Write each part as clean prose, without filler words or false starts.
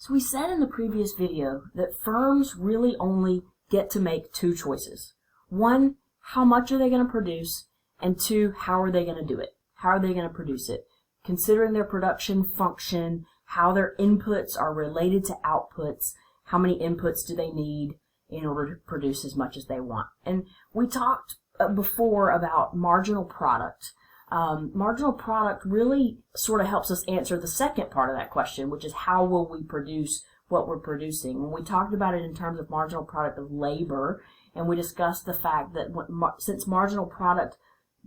So we said in the previous video that firms really only get to make two choices. One, how much are they going to produce? And two, how are they going to do it? How are they going to produce it? Considering their production function, how their inputs are related to outputs, how many inputs do they need in order to produce as much as they want. And we talked before about marginal product. Marginal product really sort of helps us answer the second part of that question, which is how will we produce what we're producing. When we talked about it in terms of marginal product of labor, and we discussed the fact that since marginal product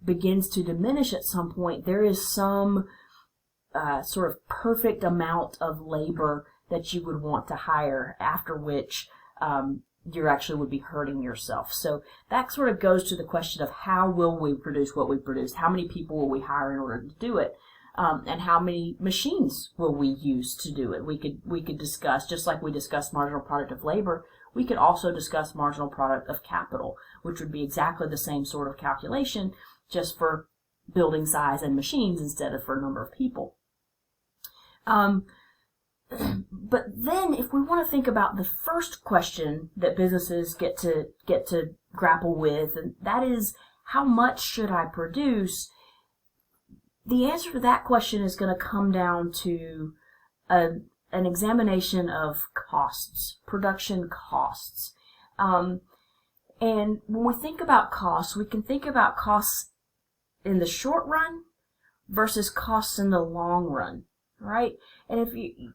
begins to diminish at some point, there is some sort of perfect amount of labor that you would want to hire, after which you actually would be hurting yourself. So that sort of goes to the question of how will we produce what we produce? How many people will we hire in order to do it? And how many machines will we use to do it? We could discuss, just like we discussed marginal product of labor, we could also discuss marginal product of capital, which would be exactly the same sort of calculation, just for building size and machines instead of for number of people. But then if we want to think about the first question that businesses get to grapple with, and that is, how much should I produce? The answer to that question is going to come down to an examination of costs, production costs. And when we think about costs, we can think about costs in the short run versus costs in the long run. Right? And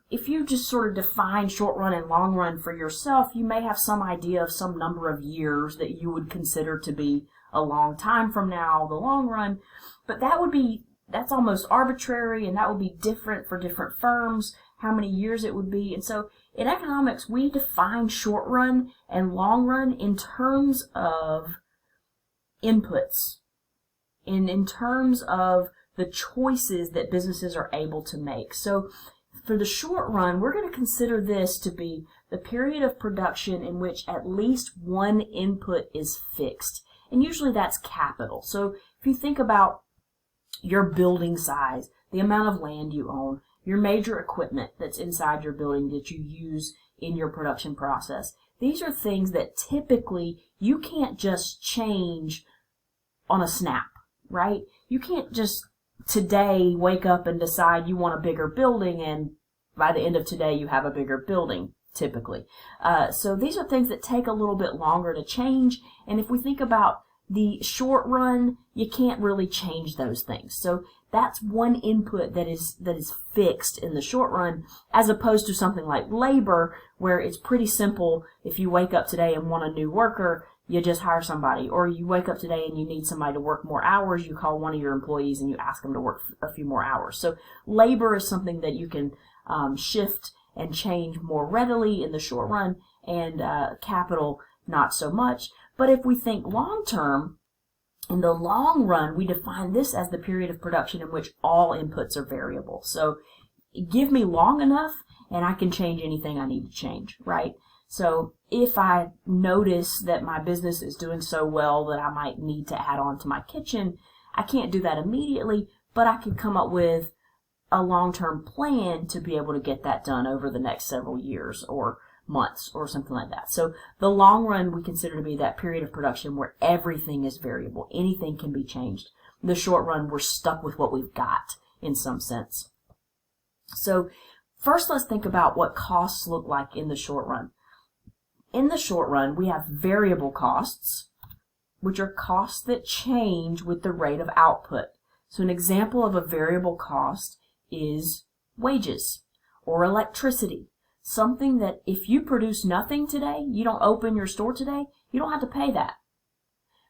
if you just sort of define short run and long run for yourself, you may have some idea of some number of years that you would consider to be a long time from now, the long run. But that's almost arbitrary, and that would be different for different firms, how many years it would be. And so in economics, we define short run and long run in terms of inputs, in terms of the choices that businesses are able to make. So for the short run, we're going to consider this to be the period of production in which at least one input is fixed. And usually that's capital. So if you think about your building size, the amount of land you own, your major equipment that's inside your building that you use in your production process, these are things that typically you can't just change on a snap, right? You can't just today wake up and decide you want a bigger building, and by the end of today you have a bigger building, typically. So these are things that take a little bit longer to change, and if we think about the short run, you can't really change those things. So that's one input that is fixed in the short run, as opposed to something like labor, where it's pretty simple. If you wake up today and want a new worker, you just hire somebody. Or you wake up today and you need somebody to work more hours, you call one of your employees and you ask them to work a few more hours. So labor is something that you can shift and change more readily in the short run, and capital not so much. But if we think long term, in the long run, we define this as the period of production in which all inputs are variable. So give me long enough and I can change anything I need to change, right? So if I notice that my business is doing so well that I might need to add on to my kitchen, I can't do that immediately, but I can come up with a long-term plan to be able to get that done over the next several years or months or something like that. So the long run we consider to be that period of production where everything is variable. Anything can be changed. In the short run, we're stuck with what we've got in some sense. So first, let's think about what costs look like in the short run. In the short run, we have variable costs, which are costs that change with the rate of output. So an example of a variable cost is wages or electricity. Something that if you produce nothing today, you don't open your store today, you don't have to pay that.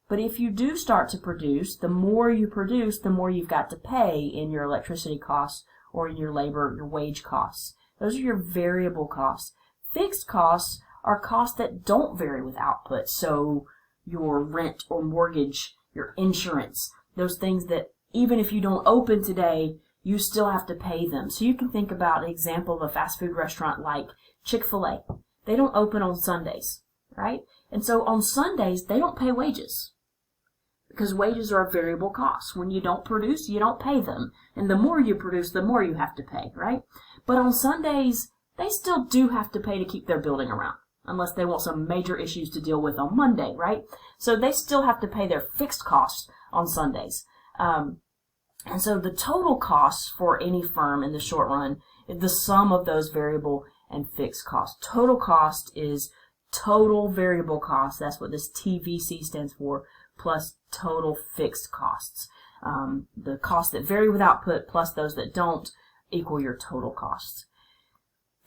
But if you do start to produce, the more you produce, the more you've got to pay in your electricity costs or in your labor, your wage costs. Those are your variable costs. Fixed costs are costs that don't vary with output. So your rent or mortgage, your insurance, those things that even if you don't open today, you still have to pay them. So you can think about an example of a fast food restaurant like Chick-fil-A. They don't open on Sundays, right? And so on Sundays, they don't pay wages because wages are a variable cost. When you don't produce, you don't pay them. And the more you produce, the more you have to pay, right? But on Sundays, they still do have to pay to keep their building around, unless they want some major issues to deal with on Monday, right? So they still have to pay their fixed costs on Sundays. And so the total costs for any firm in the short run is the sum of those variable and fixed costs. Total cost is total variable cost. That's what this TVC stands for, plus total fixed costs. The costs that vary with output plus those that don't equal your total costs.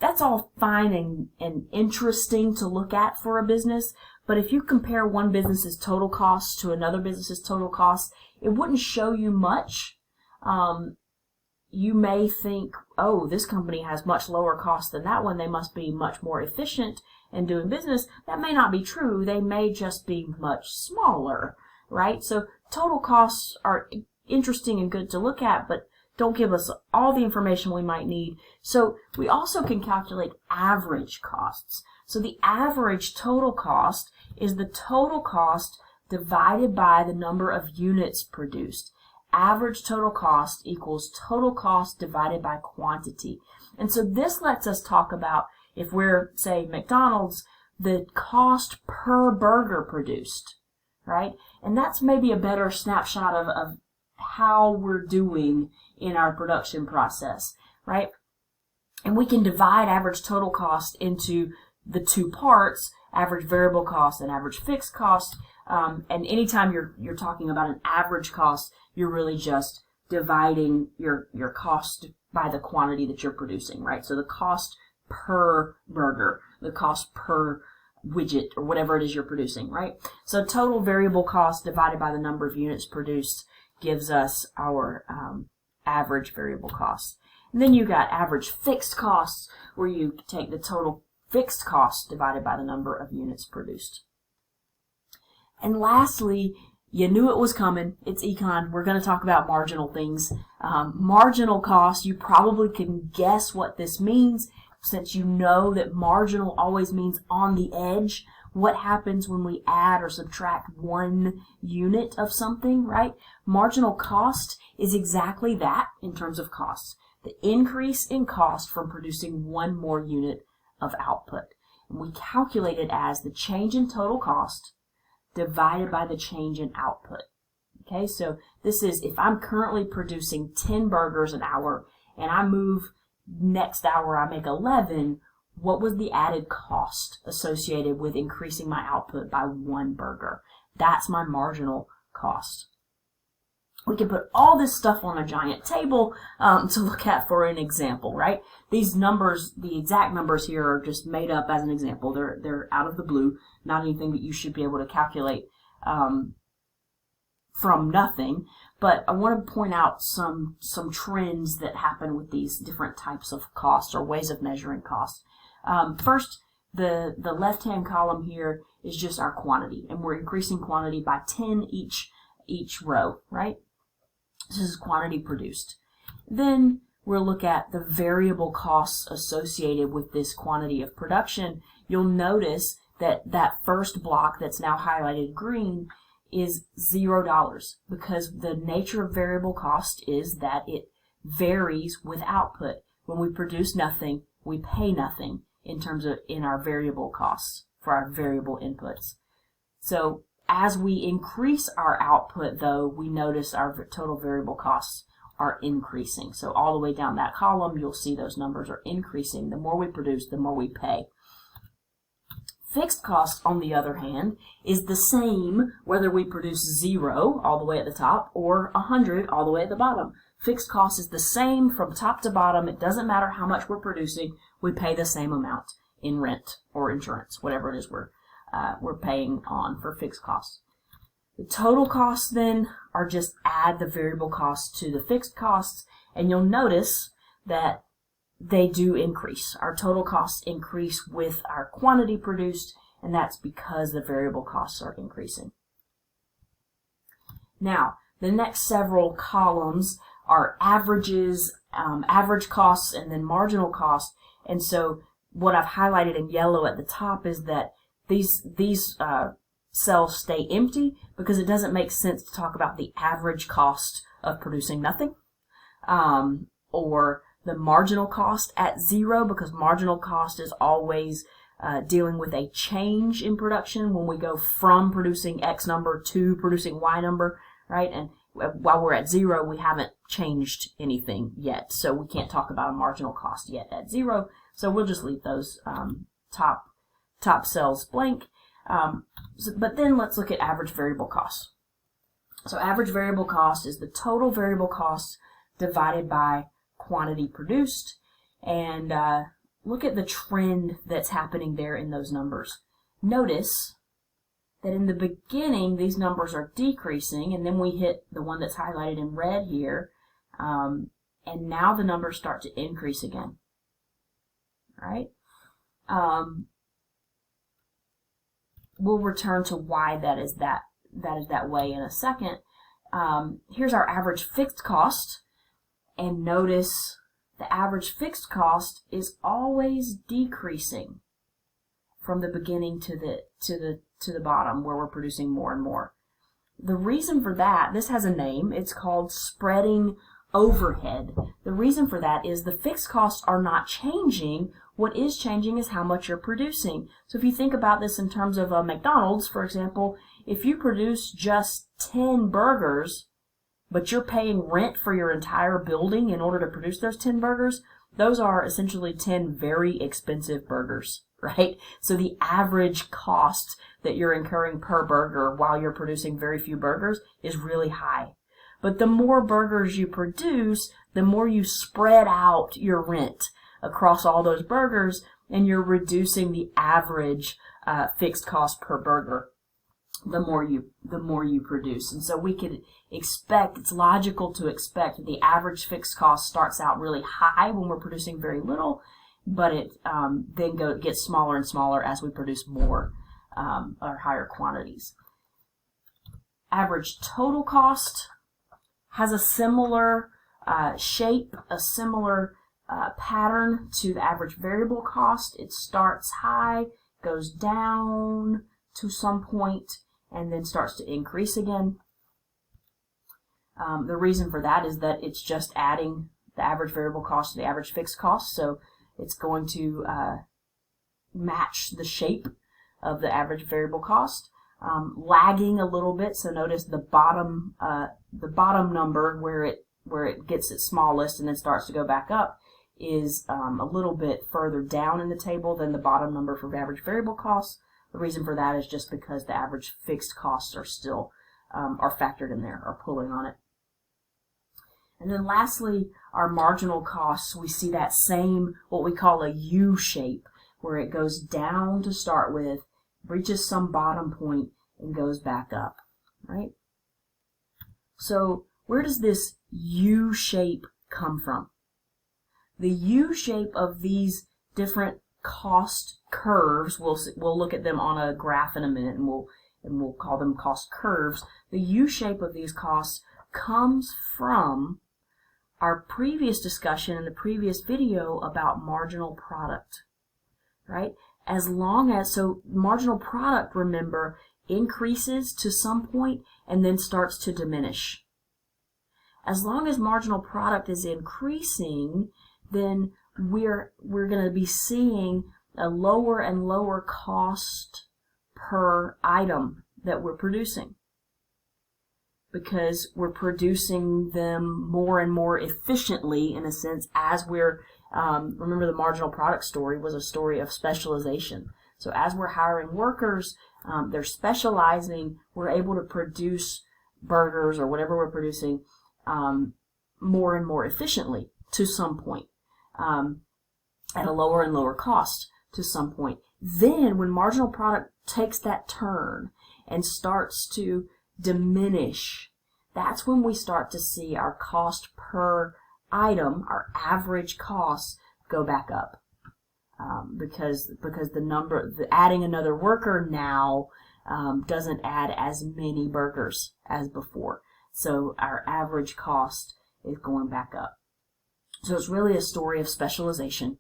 That's all fine and interesting to look at for a business, but if you compare one business's total costs to another business's total costs, it wouldn't show you much. You may think, oh, this company has much lower costs than that one. They must be much more efficient in doing business. That may not be true. They may just be much smaller, right? So total costs are interesting and good to look at, but don't give us all the information we might need. So we also can calculate average costs. So the average total cost is the total cost divided by the number of units produced. Average total cost equals total cost divided by quantity. And so this lets us talk about, if we're, say, McDonald's, the cost per burger produced, right? And that's maybe a better snapshot of how we're doing in our production process, right? And we can divide average total cost into the two parts, average variable cost and average fixed cost. And anytime you're talking about an average cost, you're really just dividing your cost by the quantity that you're producing, right? So the cost per burger, the cost per widget, or whatever it is you're producing, right? So total variable cost divided by the number of units produced gives us our average variable cost. And then you got average fixed costs, where you take the total fixed cost divided by the number of units produced. And lastly, you knew it was coming. It's econ. We're going to talk about marginal things. Marginal cost, you probably can guess what this means, since you know that marginal always means on the edge. What happens when we add or subtract one unit of something, right? Marginal cost is exactly that in terms of cost. The increase in cost from producing one more unit of output. And we calculate it as the change in total cost divided by the change in output. Okay, so this is, if I'm currently producing 10 burgers an hour and I move next hour I make 11, what was the added cost associated with increasing my output by one burger? That's my marginal cost. We can put all this stuff on a giant table to look at for an example, right? These numbers, the exact numbers here, are just made up as an example. They're out of the blue, not anything that you should be able to calculate from nothing. But I want to point out some trends that happen with these different types of costs or ways of measuring costs. First, the left-hand column here is just our quantity, and we're increasing quantity by 10 each row, right? This is quantity produced. Then we'll look at the variable costs associated with this quantity of production. You'll notice that that first block that's now highlighted green is $0, because the nature of variable cost is that it varies with output. When we produce nothing, we pay nothing in our variable costs for our variable inputs. So as we increase our output, though, we notice our total variable costs are increasing. So all the way down that column, you'll see those numbers are increasing. The more we produce, the more we pay. Fixed cost, on the other hand, is the same whether we produce 0 all the way at the top or 100 all the way at the bottom. Fixed cost is the same from top to bottom. It doesn't matter how much we're producing. We pay the same amount in rent or insurance, whatever it is we're paying on for fixed costs. The total costs then are just add the variable costs to the fixed costs, and you'll notice that they do increase. Our total costs increase with our quantity produced, and that's because the variable costs are increasing. Now, the next several columns are averages, average costs, and then marginal costs. And so what I've highlighted in yellow at the top is that these cells stay empty because it doesn't make sense to talk about the average cost of producing nothing, or the marginal cost at 0, because marginal cost is always dealing with a change in production when we go from producing X number to producing Y number, right? And while we're at 0, we haven't changed anything yet, so we can't talk about a marginal cost yet at 0. So we'll just leave those top cells blank. But then let's look at average variable cost. So average variable cost is the total variable cost divided by quantity produced, and look at the trend that's happening there in those numbers. Notice that in the beginning these numbers are decreasing, and then we hit the one that's highlighted in red here, and now the numbers start to increase again. All right? We'll return to why that is that way in a second. Here's our average fixed cost, and notice the average fixed cost is always decreasing from the beginning to the bottom where we're producing more and more. The reason for that, this has a name, it's called spreading overhead. The reason for that is the fixed costs are not changing. What is changing is how much you're producing. So if you think about this in terms of a McDonald's, for example, if you produce just 10 burgers, but you're paying rent for your entire building in order to produce those 10 burgers, those are essentially 10 very expensive burgers, right? So the average cost that you're incurring per burger while you're producing very few burgers is really high. But the more burgers you produce, the more you spread out your rent across all those burgers, and you're reducing the average fixed cost per burger the more you produce. And so we could expect, it's logical to expect that the average fixed cost starts out really high when we're producing very little, but it then gets smaller and smaller as we produce more or higher quantities. Average total cost has a similar shape, a similar pattern to the average variable cost. It starts high, goes down to some point, and then starts to increase again. The reason for that is that it's just adding the average variable cost to the average fixed cost, so it's going to match the shape of the average variable cost. Lagging a little bit, so notice the bottom number where it gets its smallest and then starts to go back up is a little bit further down in the table than the bottom number for average variable costs. The reason for that is just because the average fixed costs are still are factored in there, are pulling on it. And then lastly, our marginal costs, we see that same, what we call a U shape, where it goes down to start with, reaches some bottom point, and goes back up, right? So where does this U shape come from? The U shape of these different cost curves, we'll look at them on a graph in a minute, and we'll call them cost curves. The U shape of these costs comes from our previous discussion in the previous video about marginal product, right? As long as, so marginal product, remember, increases to some point and then starts to diminish. As long as marginal product is increasing, then we're going to be seeing a lower and lower cost per item that we're producing, because we're producing them more and more efficiently, in a sense, as we're, remember the marginal product story was a story of specialization. So as we're hiring workers, they're specializing, we're able to produce burgers or whatever we're producing more and more efficiently to some point, at a lower and lower cost to some point. Then when marginal product takes that turn and starts to diminish, that's when we start to see our cost per item, our average costs, go back up, because adding another worker now doesn't add as many burgers as before, so our average cost is going back up. So it's really a story of specialization.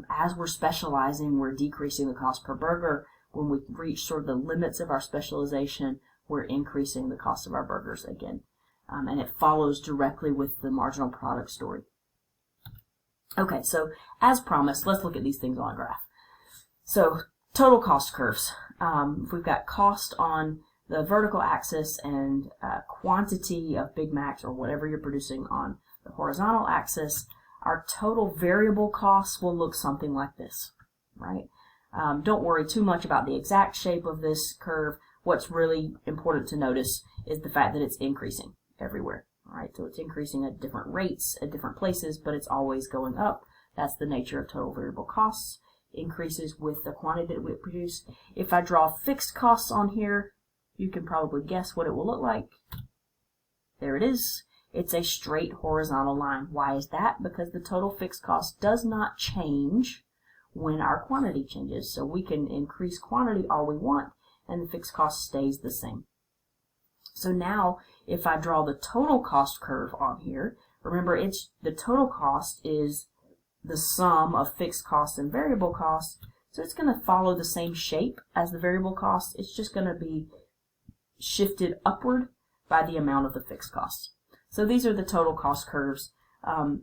As we're specializing, we're decreasing the cost per burger. When we reach sort of the limits of our specialization, we're increasing the cost of our burgers again. And it follows directly with the marginal product story. Okay, so as promised, let's look at these things on a graph. So total cost curves. If we've got cost on the vertical axis and quantity of Big Macs or whatever you're producing on the horizontal axis, our total variable costs will look something like this, right? Don't worry too much about the exact shape of this curve. What's really important to notice is the fact that it's increasing everywhere, right? So it's increasing at different rates at different places, but it's always going up. That's the nature of total variable costs. Increases with the quantity that we produce. If I draw fixed costs on here, you can probably guess what it will look like. There it is. It's a straight horizontal line. Why is that? Because the total fixed cost does not change when our quantity changes. So we can increase quantity all we want, and the fixed cost stays the same. So now, if I draw the total cost curve on here, remember the total cost is the sum of fixed costs and variable costs. So it's going to follow the same shape as the variable cost. It's just going to be shifted upward by the amount of the fixed costs. So these are the total cost curves.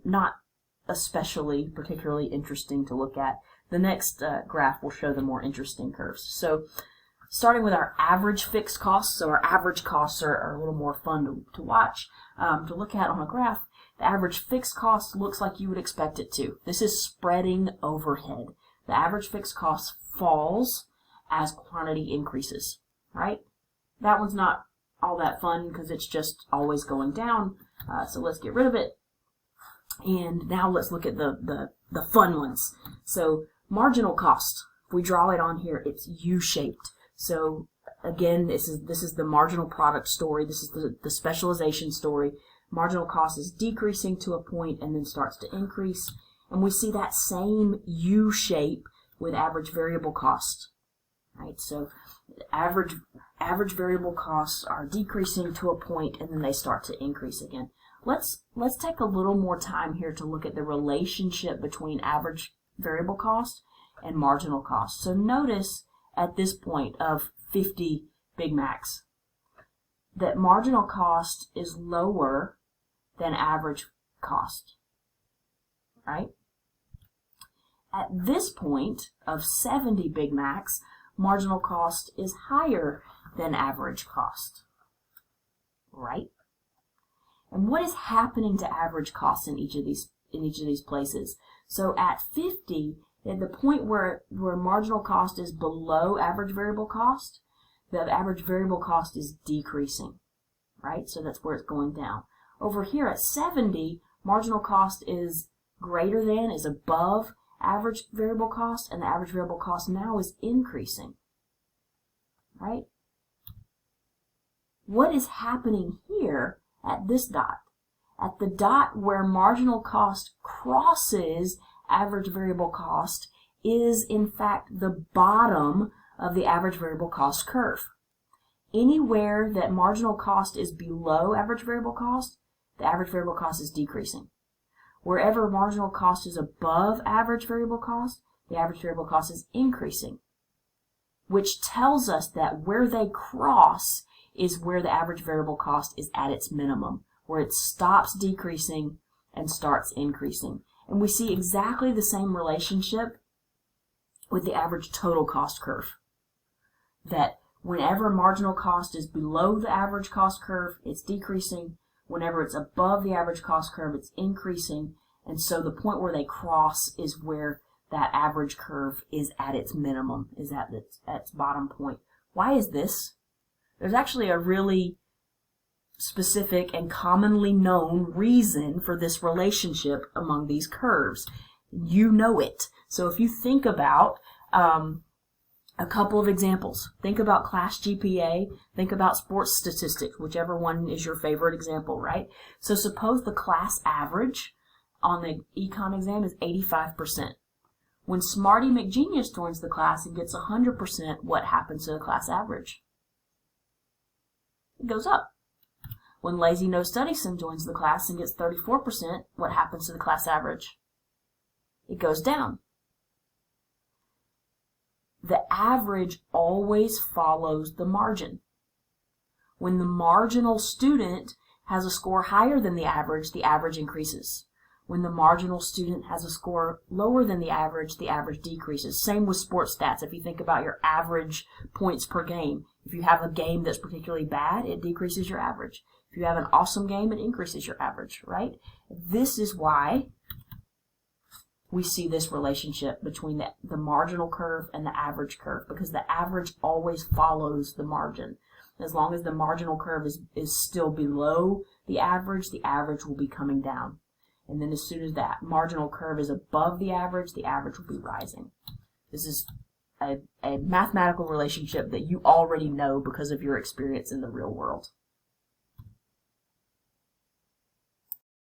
Not especially particularly interesting to look at. The next graph will show the more interesting curves. So starting with our average fixed costs, so our average costs are a little more fun to watch, to look at on a graph. The average fixed cost looks like you would expect it to. This is spreading overhead. The average fixed cost falls as quantity increases, right? That one's not all that fun because it's just always going down. So let's get rid of it. And now let's look at the fun ones. So marginal cost. If we draw it on here, it's U-shaped. So again, this is the marginal product story. This is the specialization story. Marginal cost is decreasing to a point and then starts to increase. And we see that same U shape with average variable cost. Right? So average variable costs are decreasing to a point and then they start to increase again. Let's take a little more time here to look at the relationship between average variable cost and marginal cost. So notice at this point of 50 Big Macs that marginal cost is lower than average cost, right? At this point of 70 Big Macs, marginal cost is higher than average cost, right? And what is happening to average cost in each of these places? So at 50, at the point where marginal cost is below average variable cost, the average variable cost is decreasing, right? So that's where it's going down. Over here at 70, marginal cost is greater than, is above average variable cost, and the average variable cost now is increasing, right? What is happening here at this dot? At the dot where marginal cost crosses average variable cost is in fact the bottom of the average variable cost curve. Anywhere that marginal cost is below average variable cost, the average variable cost is decreasing. Wherever marginal cost is above average variable cost, the average variable cost is increasing, which tells us that where they cross is where the average variable cost is at its minimum, where it stops decreasing and starts increasing. And we see exactly the same relationship with the average total cost curve. That whenever marginal cost is below the average cost curve, it's decreasing. Whenever it's above the average cost curve, it's increasing. And so the point where they cross is where that average curve is at its minimum, is at its bottom point. Why is this? There's actually a really specific and commonly known reason for this relationship among these curves. You know it. So if you think about a couple of examples, think about class GPA, think about sports statistics, whichever one is your favorite example, right? So suppose the class average on the econ exam is 85%. When Smarty McGenius joins the class and gets 100%, what happens to the class average? It goes up. When Lazy No Studdyson joins the class and gets 34%, what happens to the class average? It goes down. The average always follows the margin. When the marginal student has a score higher than the average increases. When the marginal student has a score lower than the average decreases. Same with sports stats. If you think about your average points per game, if you have a game that's particularly bad, it decreases your average. If you have an awesome game, it increases your average, right? This is why we see this relationship between the marginal curve and the average curve, because the average always follows the margin. As long as the marginal curve is still below the average will be coming down. And then as soon as that marginal curve is above the average will be rising. This is a mathematical relationship that you already know because of your experience in the real world.